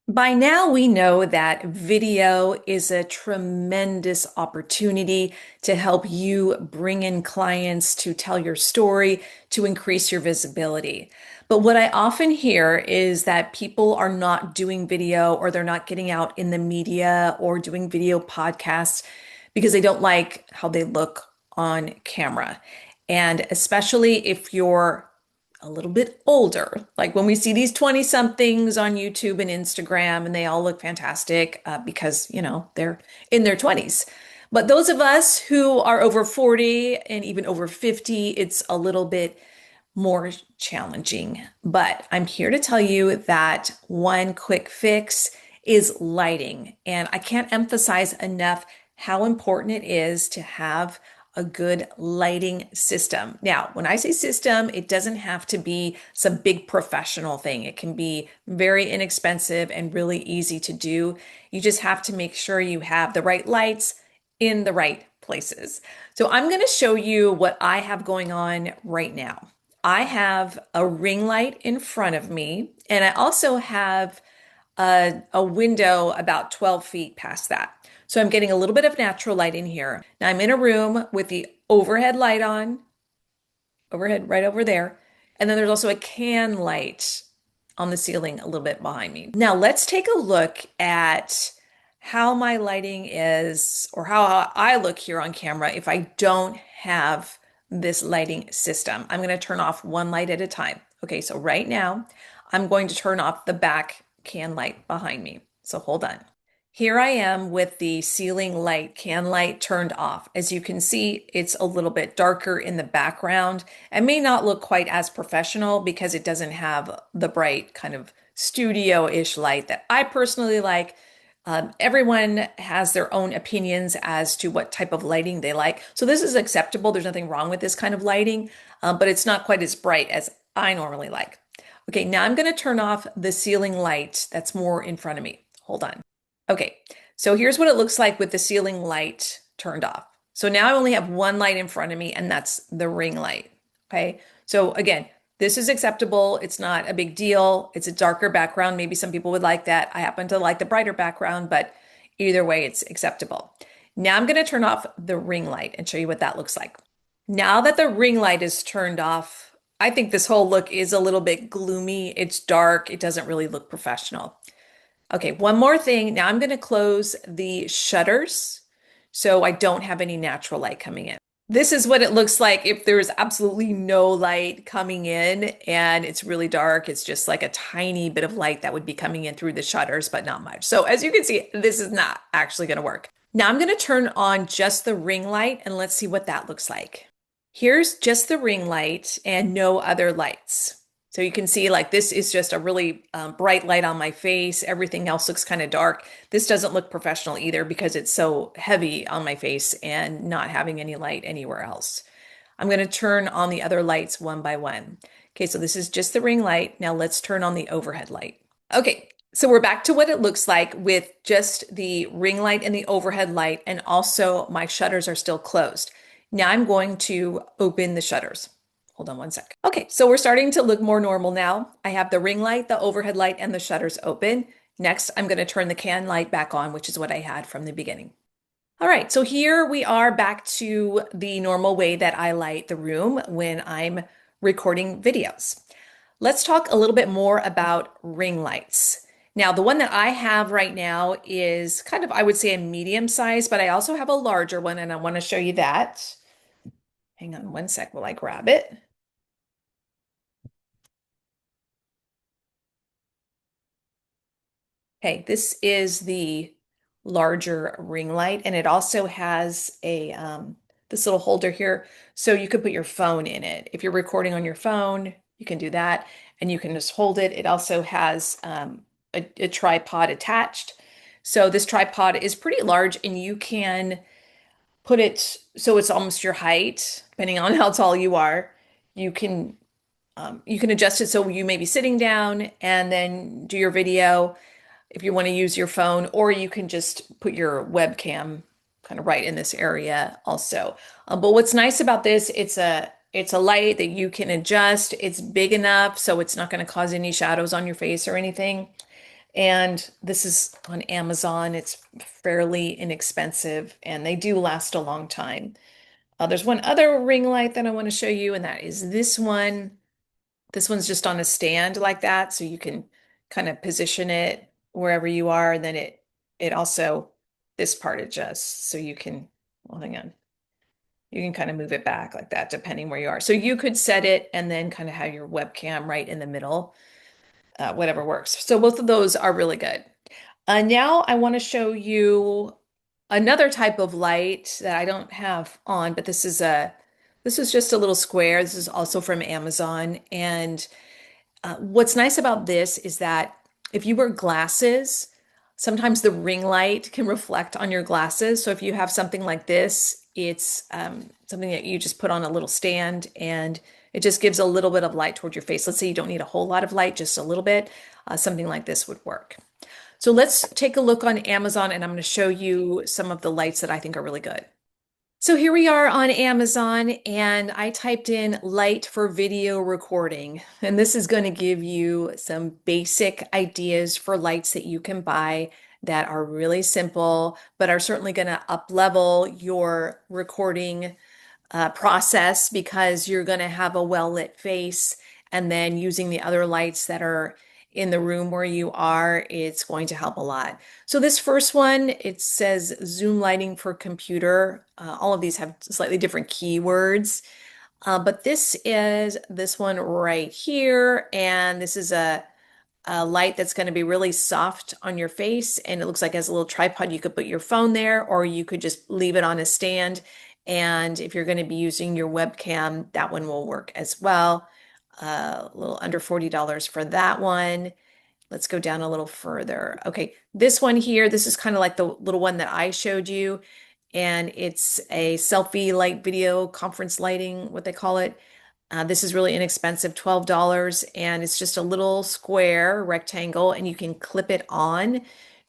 By now, we know that video is a tremendous opportunity to help you bring in clients, to tell your story, to increase your visibility. But what I often hear is that people are not doing video or they're not getting out in the media or doing video podcasts because they don't like how they look on camera. And especially if you're a little bit older. Like when we see these 20 somethings on YouTube and Instagram, and they all look fantastic because, they're in their 20s. But those of us who are over 40 and even over 50, it's a little bit more challenging. But I'm here to tell you that one quick fix is lighting. And I can't emphasize enough how important it is to have a good lighting system. Now, when I say system, it doesn't have to be some big professional thing. It can be very inexpensive and really easy to do. You just have to make sure you have the right lights in the right places. So I'm going to show you what I have going on right now. I have a ring light in front of me, and I also have a window about 12 feet past that. So I'm getting a little bit of natural light in here. Now I'm in a room with the overhead light on, overhead right over there. And then there's also a can light on the ceiling a little bit behind me. Now let's take a look at how my lighting is or how I look here on camera if I don't have this lighting system. I'm going to turn off one light at a time. Okay, so right now I'm going to turn off the back can light behind me. So hold on. Here I am with the ceiling light, can light turned off. As you can see, it's a little bit darker in the background and may not look quite as professional because it doesn't have the bright kind of studio-ish light that I personally like. Everyone has their own opinions as to what type of lighting they like. So this is acceptable. There's nothing wrong with this kind of lighting, but it's not quite as bright as I normally like. Okay, now I'm going to turn off the ceiling light that's more in front of me. Hold on. Okay, so here's what it looks like with the ceiling light turned off. So now I only have one light in front of me, and that's the ring light. Okay, so again, this is acceptable. It's not a big deal. It's a darker background. Maybe some people would like that. I happen to like the brighter background, but either way, it's acceptable. Now I'm going to turn off the ring light and show you what that looks like. Now that the ring light is turned off, I think this whole look is a little bit gloomy. It's dark. It doesn't really look professional. Okay, one more thing. Now I'm going to close the shutters so I don't have any natural light coming in. This is what it looks like if there's absolutely no light coming in and it's really dark. It's just like a tiny bit of light that would be coming in through the shutters, but not much. So as you can see, this is not actually going to work. Now I'm going to turn on just the ring light and let's see what that looks like. Here's just the ring light and no other lights. So you can see like this is just a really bright light on my face. Everything else looks kind of dark. This doesn't look professional either because it's so heavy on my face and not having any light anywhere else. I'm going to turn on the other lights one by one. Okay, so this is just the ring light. Now let's turn on the overhead light. Okay, so we're back to what it looks like with just the ring light and the overhead light, and also my shutters are still closed. Now I'm going to open the shutters. Hold on one sec. Okay, so we're starting to look more normal now. I have the ring light, the overhead light, and the shutters open. Next, I'm going to turn the can light back on, which is what I had from the beginning. All right, so here we are back to the normal way that I light the room when I'm recording videos. Let's talk a little bit more about ring lights. Now, the one that I have right now is kind of, I would say, a medium size, but I also have a larger one, and I want to show you that. Hang on one sec while I grab it. Okay, this is the larger ring light, and it also has a this little holder here, so you could put your phone in it. If you're recording on your phone, you can do that, and you can just hold it. It also has a tripod attached. So this tripod is pretty large, and you can put it so it's almost your height, depending on how tall you are. You can you can adjust it so you may be sitting down and then do your video if you want to use your phone, or you can just put your webcam kind of right in this area also. But what's nice about this, it's a light that you can adjust. It's big enough so it's not going to cause any shadows on your face or anything. And this is on Amazon. It's fairly inexpensive and they do last a long time. There's one other ring light that I want to show you, and that is this one. This one's just on a stand like that, so you can kind of position it wherever you are. And then it also, this part adjusts, so you can, well, hang on. You can kind of move it back like that, depending where you are. So you could set it and then kind of have your webcam right in the middle, whatever works. So both of those are really good. Now I want to show you another type of light that I don't have on, but this is just a little square. This is also from Amazon. And what's nice about this is that if you wear glasses, sometimes the ring light can reflect on your glasses. So if you have something like this, it's something that you just put on a little stand and it just gives a little bit of light toward your face. Let's say you don't need a whole lot of light, just a little bit. Something like this would work. So let's take a look on Amazon and I'm going to show you some of the lights that I think are really good. So here we are on Amazon and I typed in light for video recording. And this is going to give you some basic ideas for lights that you can buy that are really simple, but are certainly going to up level your recording process because you're going to have a well-lit face and then using the other lights that are in the room where you are, it's going to help a lot. So this first one, it says zoom lighting for computer. All of these have slightly different keywords, but this is this one right here. And this is a light that's going to be really soft on your face. And it looks like it has a little tripod. You could put your phone there, or you could just leave it on a stand. And if you're going to be using your webcam, that one will work as well. A little under $40 for that one. Let's go down a little further. Okay, this one here, this is kind of like the little one that I showed you. And it's a selfie light video conference lighting, what they call it. This is really inexpensive, $12, and it's just a little square rectangle, and you can clip it on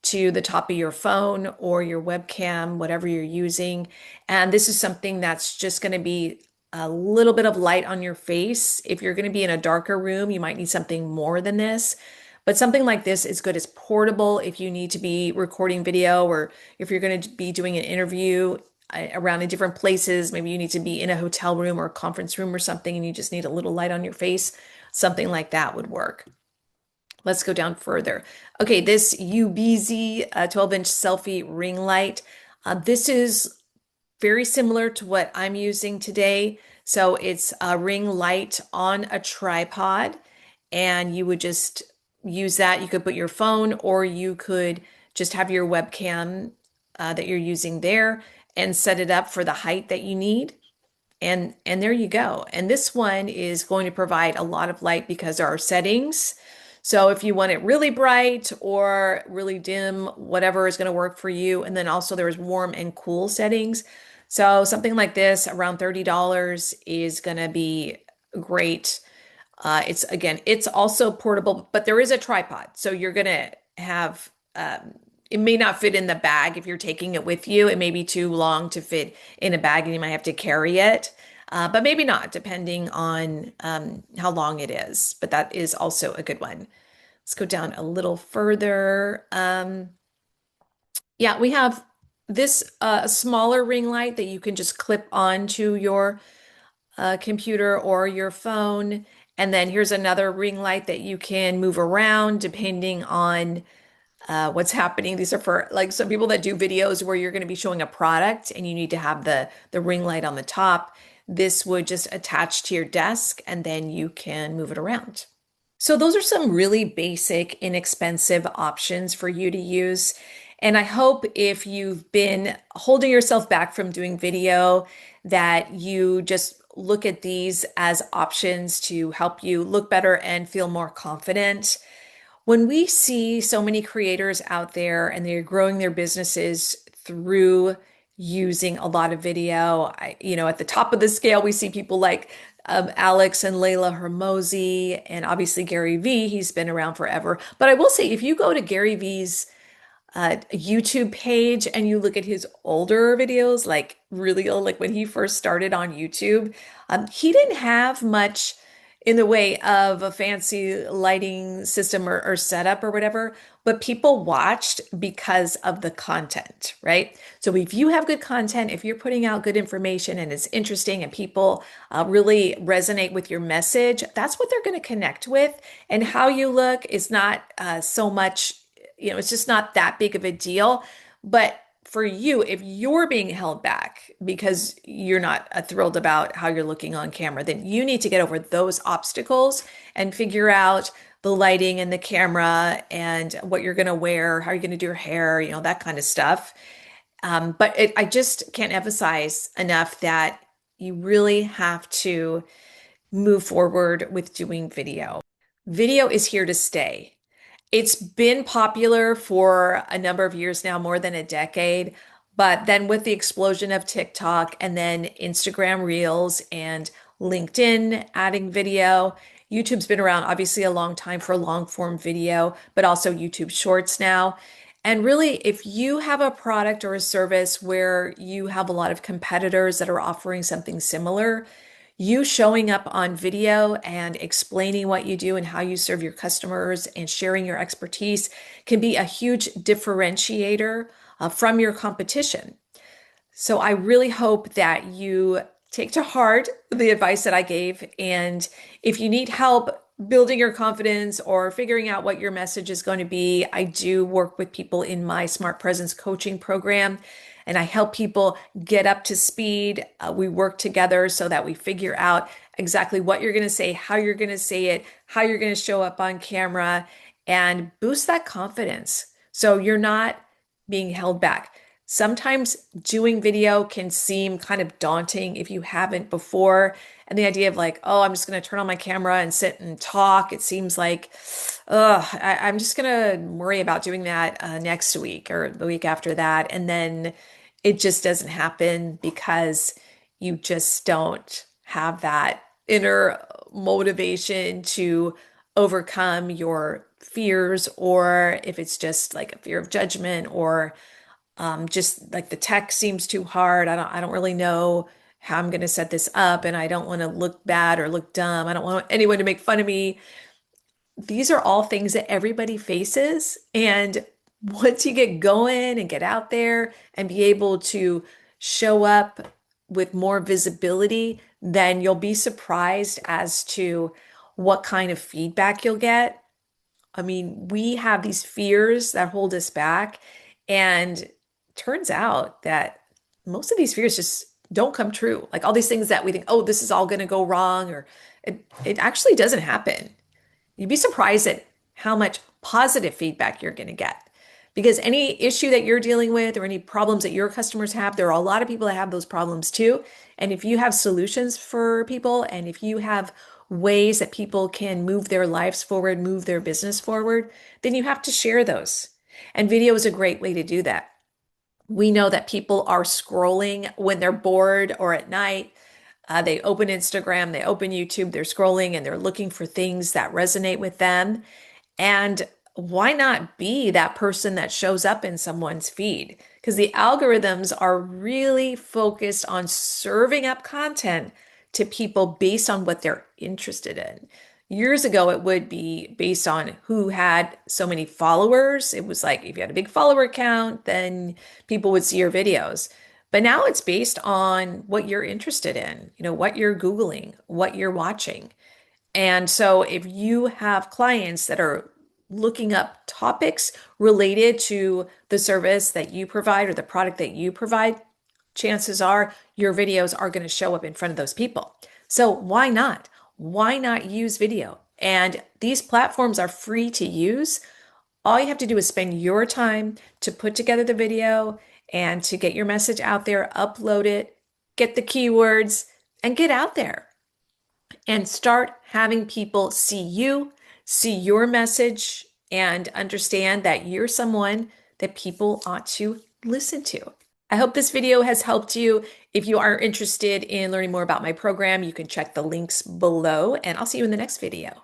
to the top of your phone or your webcam, whatever you're using. And this is something that's just going to be a little bit of light on your face. If you're going to be in a darker room, you might need something more than this. But something like this is good as portable if you need to be recording video or if you're going to be doing an interview around in different places. Maybe you need to be in a hotel room or a conference room or something, and you just need a little light on your face. Something like that would work. Let's go down further. Okay, this UBZ 12-inch selfie ring light. This is very similar to what I'm using today. So it's a ring light on a tripod, and you would just use that. You could put your phone, or you could just have your webcam that you're using there and set it up for the height that you need. And there you go. And this one is going to provide a lot of light because there are settings. So if you want it really bright or really dim, whatever is going to work for you. And then also there's warm and cool settings. So something like this around $30 is going to be great. It's again, it's also portable, but there is a tripod. So you're going to have, it may not fit in the bag if you're taking it with you. It may be too long to fit in a bag and you might have to carry it. But maybe not, depending on how long it is. But that is also a good one. Let's go down a little further. Yeah, we have this smaller ring light that you can just clip onto your computer or your phone. And then here's another ring light that you can move around depending on what's happening. These are for like some people that do videos where you're going to be showing a product and you need to have the ring light on the top. This would just attach to your desk and then you can move it around. So those are some really basic, inexpensive options for you to use. And I hope if you've been holding yourself back from doing video, that you just look at these as options to help you look better and feel more confident. When we see so many creators out there and they're growing their businesses through using a lot of video, at the top of the scale, we see people like Alex and Layla Hermosi, and obviously Gary Vee. He's been around forever. But I will say, if you go to Gary Vee's YouTube page and you look at his older videos, like really old, like when he first started on YouTube, he didn't have much in the way of a fancy lighting system or setup or whatever, but people watched because of the content, right? So if you have good content, if you're putting out good information and it's interesting and people really resonate with your message, that's what they're going to connect with. And how you look is not so much, it's just not that big of a deal. But for you, if you're being held back because you're not thrilled about how you're looking on camera, then you need to get over those obstacles and figure out the lighting and the camera and what you're going to wear, how you're going to do your hair, that kind of stuff. I just can't emphasize enough that you really have to move forward with doing video. Video is here to stay. It's been popular for a number of years now, more than a decade. But then with the explosion of TikTok and then Instagram Reels and LinkedIn adding video, YouTube's been around obviously a long time for long form video, but also YouTube Shorts now. And really, if you have a product or a service where you have a lot of competitors that are offering something similar, you showing up on video and explaining what you do and how you serve your customers and sharing your expertise can be a huge differentiator from your competition. So I really hope that you take to heart the advice that I gave. And if you need help building your confidence or figuring out what your message is going to be, I do work with people in my Smart Presence coaching program. And I help people get up to speed. We work together so that we figure out exactly what you're going to say, how you're going to say it, how you're going to show up on camera, and boost that confidence so you're not being held back. Sometimes doing video can seem kind of daunting if you haven't before. And the idea of like, oh, I'm just going to turn on my camera and sit and talk, it seems like, I'm just going to worry about doing that next week or the week after that. And then it just doesn't happen because you just don't have that inner motivation to overcome your fears, or if it's just like a fear of judgment or just like the tech seems too hard. I don't really know how I'm going to set this up, and I don't want to look bad or look dumb. I don't want anyone to make fun of me. These are all things that everybody faces. And once you get going and get out there and be able to show up with more visibility, then you'll be surprised as to what kind of feedback you'll get. I mean, we have these fears that hold us back, and turns out that most of these fears just don't come true. Like all these things that we think, oh, this is all going to go wrong, or it actually doesn't happen. You'd be surprised at how much positive feedback you're going to get. Because any issue that you're dealing with or any problems that your customers have, there are a lot of people that have those problems too. And if you have solutions for people, and if you have ways that people can move their lives forward, move their business forward, then you have to share those. And video is a great way to do that. We know that people are scrolling when they're bored or at night. They open Instagram, they open YouTube, they're scrolling and they're looking for things that resonate with them. And why not be that person that shows up in someone's feed? Because the algorithms are really focused on serving up content to people based on what they're interested in. Years ago, it would be based on who had so many followers. It was like if you had a big follower count, then people would see your videos. But now it's based on what you're interested in, what you're Googling, what you're watching. And so if you have clients that are looking up topics related to the service that you provide or the product that you provide, chances are your videos are going to show up in front of those people. So why not? Why not use video? And these platforms are free to use. All you have to do is spend your time to put together the video and to get your message out there, upload it, get the keywords, and get out there and start having people see you, see your message, and understand that you're someone that people ought to listen to. I hope this video has helped you. If you are interested in learning more about my program, you can check the links below, and I'll see you in the next video.